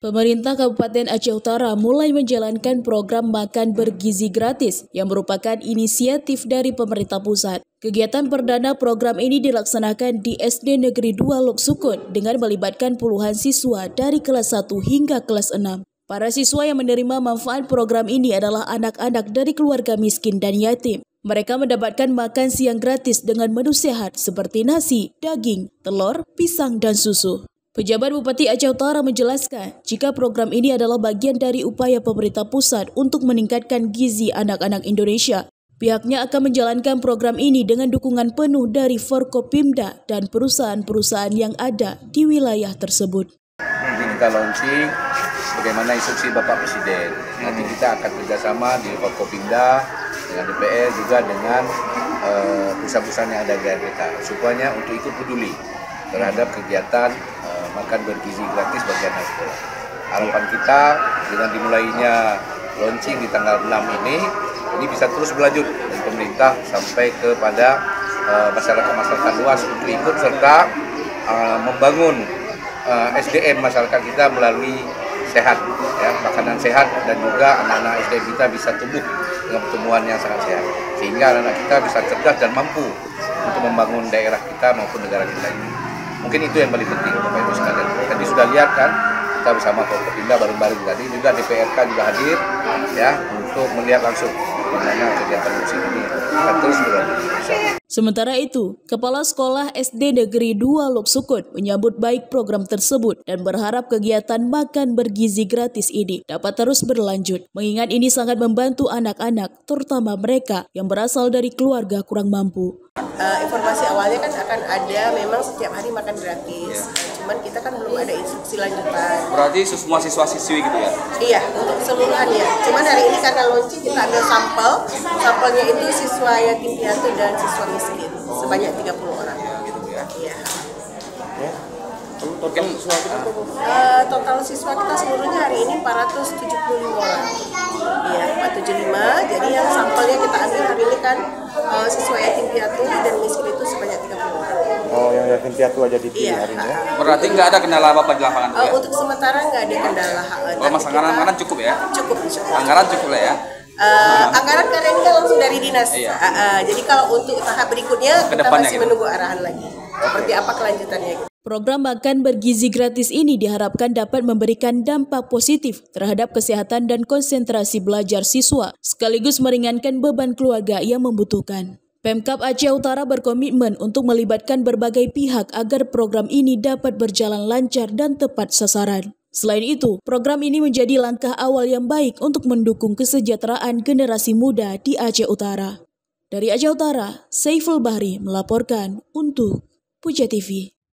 Pemerintah Kabupaten Aceh Utara mulai menjalankan program makan bergizi gratis yang merupakan inisiatif dari pemerintah pusat. Kegiatan perdana program ini dilaksanakan di SD Negeri 2 Lok Sukun dengan melibatkan puluhan siswa dari kelas 1 hingga kelas 6. Para siswa yang menerima manfaat program ini adalah anak-anak dari keluarga miskin dan yatim. Mereka mendapatkan makan siang gratis dengan menu sehat seperti nasi, daging, telur, pisang, dan susu. Pejabat Bupati Aceh Utara menjelaskan, jika program ini adalah bagian dari upaya pemerintah pusat untuk meningkatkan gizi anak-anak Indonesia. Pihaknya akan menjalankan program ini dengan dukungan penuh dari Forkopimda dan perusahaan-perusahaan yang ada di wilayah tersebut. Nanti kita launching bagaimana instruksi Bapak Presiden. Nanti kita akan kerjasama di Forkopimda, dengan DPR, juga dengan perusahaan-perusahaan yang ada di daerah kita. Supaya untuk ikut peduli terhadap kegiatan makan bergizi gratis bagi anak sekolah. Harapan kita dengan dimulainya launching di tanggal 6 ini bisa terus berlanjut dari pemerintah sampai kepada masyarakat luas untuk ikut serta membangun SDM masyarakat kita melalui sehat, ya, makanan sehat, dan juga anak-anak SDM kita bisa tumbuh dengan pertumbuhan yang sangat sehat, sehingga anak-anak kita bisa cerdas dan mampu untuk membangun daerah kita maupun negara kita ini. Mungkin itu yang paling penting, Bapak Ibu sekalian. Tadi sudah lihat kan, kita bersama Forkopimda bareng-bareng tadi, juga DPRK juga hadir, ya, untuk melihat langsung bagaimana kegiatan musim ini akan terus berlanjut. Sementara itu, Kepala Sekolah SD Negeri 2 Lok Sukun menyambut baik program tersebut dan berharap kegiatan makan bergizi gratis ini dapat terus berlanjut, mengingat ini sangat membantu anak-anak, terutama mereka yang berasal dari keluarga kurang mampu. Informasi awalnya kan akan ada memang setiap hari makan gratis, cuman kita kan belum ada instruksi lanjutan. Berarti semua siswa-siswi gitu ya? Iya, untuk keseluruhannya. Cuman hari ini karena launching kita ambil sampelnya itu siswa yatim piatu dan siswa miskin, sebanyak 30 orang. Gitu ya? Iya. Total siswa kita seluruhnya hari ini 475 orang. Iya, 475. Jadi yang sampelnya kita ambil hari ini kan siswa yatim piatu dan miskin itu sebanyak 30 orang. Oh, yang yatim piatu aja dipilih hari ini ya? Berarti nggak ada kendala apa-apa di lapangan? Untuk sementara nggak ada kendala. Oh, anggaran cukup ya? Cukup. Anggaran cukup lah ya? Anggaran karena ini kan langsung dari dinas. Iya. Jadi kalau untuk tahap berikutnya kita masih gitu. menunggu arahan lagi. Seperti apa kelanjutannya. Program makan bergizi gratis ini diharapkan dapat memberikan dampak positif terhadap kesehatan dan konsentrasi belajar siswa, sekaligus meringankan beban keluarga yang membutuhkan. Pemkab Aceh Utara berkomitmen untuk melibatkan berbagai pihak agar program ini dapat berjalan lancar dan tepat sasaran. Selain itu, program ini menjadi langkah awal yang baik untuk mendukung kesejahteraan generasi muda di Aceh Utara. Dari Aceh Utara, Saiful Bahri melaporkan untuk Puja TV.